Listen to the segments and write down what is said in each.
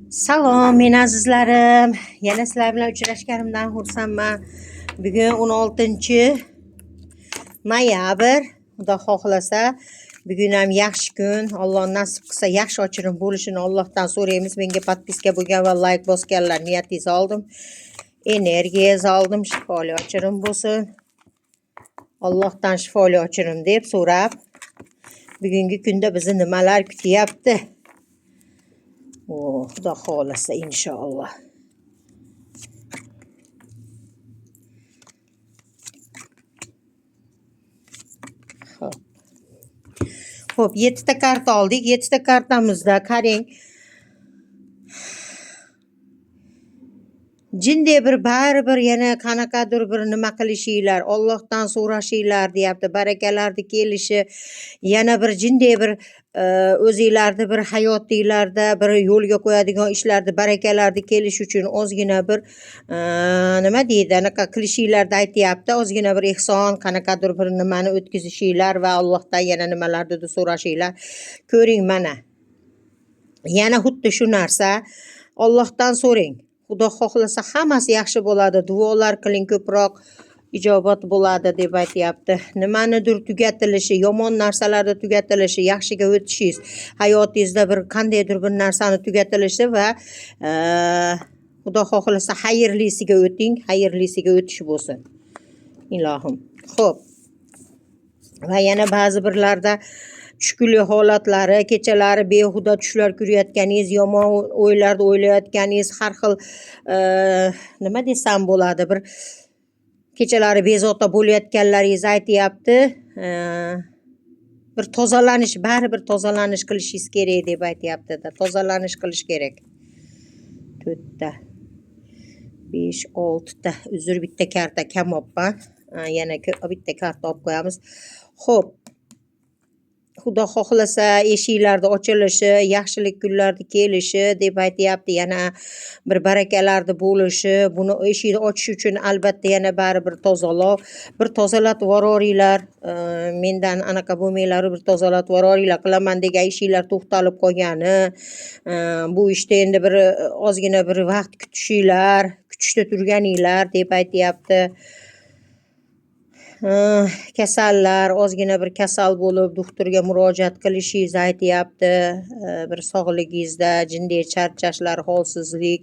Salom men azizlarim. Yana sizlar bilan uchrashganimdan xursandman. Bugun 16-noyabr. Xudo xohlasa, bugun ham yaxshi kun. Alloh nasib qilsa yaxshi ochirim bo'lishini Allohdan so'raymiz. Menga podpiska bo'lgan va like bosganlar niyatingizni oldim. Energiyangizni oldim. Shifoli ochirim bo'lsin. Allohdan shifoli ochirim deb so'rab, bugungi kunda bizni nimalar kutyapti? Xudo xohlasa inshaalloh. Xo'p, 7 ta karta oldik. 7 ta kartamizda qarang. Jinday baribir yana qanaqadir bir nima qilishinglar, Allohdan so'rashinglar deyapti. Barakalarni kelishi, yana bir jinday bir o'zingizlarni bir hayotingizda bir yo'lga qo'yadigan ishlarni barakalarni kelish uchun ozgina bir nima deydi, anaqa qilishinglarni aytyapti. Ozgina bir ehson, qanaqadir bir nimani o'tkazishinglar va Allohdan yana nimalarnidir so'rashinglar. Ko'ring mana. Yana xuddi shu narsa. Allohdan so'rang. Xudo xohlasa hammasi yaxshi bo'ladi. Duolar qiling, ko'proq ijobat bo'ladi deb aytyapti. Nimanidir tugatilishi, yomon narsalarni tugatilishi, yaxshiga o'tishingiz, hayotingizda bir qandaydir bir narsani tugatilishi va Xudo xohlasa xayrlisiga o'ting, xayrlisiga o'tish bo'lsin. Ilohim. Xo'p. Va yana ba'zi birlarda tushkuli holatlari, kechalari behuda tushlar ko'rayotganingiz, yomon o'ylarni o'ylayotganingiz, har xil nima desam bo'ladi, bir kechalari bezovta bo'layotganlaringiz aytyapti. Bir tozalanish, baribir tozalanish qilishingiz kerak deb aytyapti-da. Tozalanish qilish kerak. 4 ta, 5, 6 ta. Uzr, bitta karta kam olibman. Yana bitta karta olib qo'yamiz. Xo'p. Xudo xohlasa eshiklarda ochilishi, yaxshilik kunlarni kelishi deb aytyapti. Yana bir barakalarni bo'lishi, buni eshikni ochish uchun albatta yana baribir tozalov, bir tozalatib yuboringlar. Mendan anaqa bo'lmanglar, bir tozalatib yuboringlar. Qilaman degan ishinglar to'xtalib qolgani, bu ishda endi bir ozgina bir vaqt kutishinglar, kutishda turganinglar deb aytyapti. Kasallar, ozgina bir kasal bo'lib, doktorga murojaat qilishingizni aytyapti. Bir sog'ligingizda jinday charchashlar, holsizlik,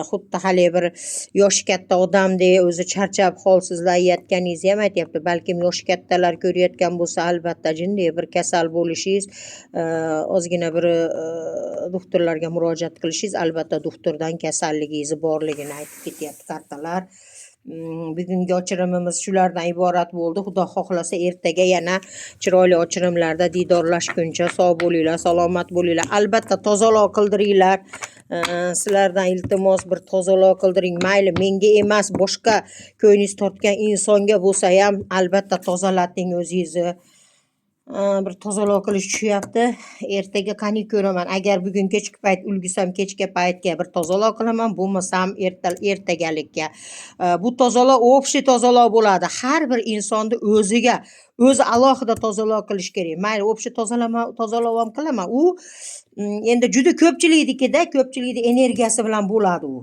xuddi hali bir yoshi katta odamdek o'zi charchab holsizlayotganingizni ham aytyapti. Balkim yoshi kattalar ko'rayotgan bo'lsa, albatta jinday bir kasal bo'lishingiz, ozgina bir doktorlarga murojaat qilishingiz, albatta doktordan kasalligingiz borligini aytib ketyapti kartalar. Bugungi ochirimimiz shulardan iborat bo'ldi. Xudo xohlasa ertaga yana chiroyli ochirimlarda didorlashguncha sog' bo'linglar, salomat bo'linglar. Albatta tozaloq qildiringlar. Sizlardan iltimos bir tozaloq qildiring. Mayli menga emas, boshqa ko'nglingiz tortgan insonga bo'lsa ham albatta tozalating o'zingizni. Bir tozaloq qilish tushyapti. Ertaga qani ko'raman. Agar bugun kechki payt ulgusam, kechki paytga bir tozaloq qilaman, bo'lmasam ertagalikka. Bu tozaloq общий tozaloq bo'ladi. Har bir insonni o'ziga, o'zi alohida tozaloq qilish kerak. Mayli общий tozaloq ham qilaman. U endi juda ko'pchiliknikida, ko'pchilikning energiyasi bilan bo'ladi u.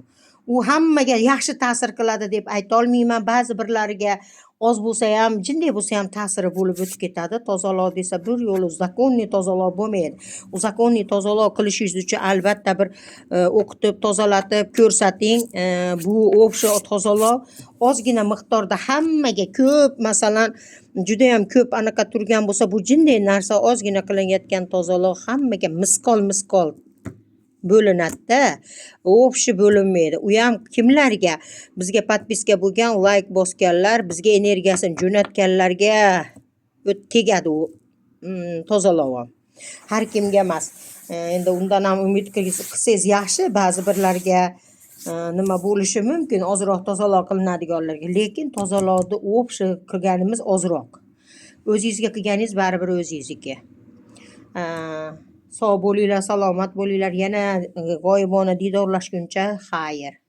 U hammaga yaxshi ta'sir qiladi deb ayta olmayman. Ba'zi birlariga oz bo'lsa ham, jinday bo'lsa ham ta'siri bo'lib o'tib ketadi. Tozaloq desa bir yo'li zakonni tozaloq bo'lmaydi. U zakonni tozaloq qilishingiz uchun albatta bir o'qitib, tozalatib ko'rsating. Bu общий tozaloq ozgina miqdorda hammaga ko'p, masalan, juda ham ko'p anaqa turgan bo'lsa, bu jinday narsa ozgina qilinayotgan tozaloq hammaga misqol bo'linadi-da. Общий bo'linmaydi. U ham kimlarga? Bizga podpiska bo'lgan, like bosganlar, bizga energiyasini jo'natganlarga tegadi u tozaloq ham. Har kimga emas. Endi undan ham umid qilsangiz yaxshi, ba'zi birlarga nima bo'lishi mumkin, ozroq tozaloq qilinadiganlarga, lekin tozaloqni общий qilganimiz ozroq. O'zingizga qilganingiz baribir o'zingizniki. Sog' bo'linglar, salomat bo'linglar. Yana g'oyibona didorlashguncha xayr.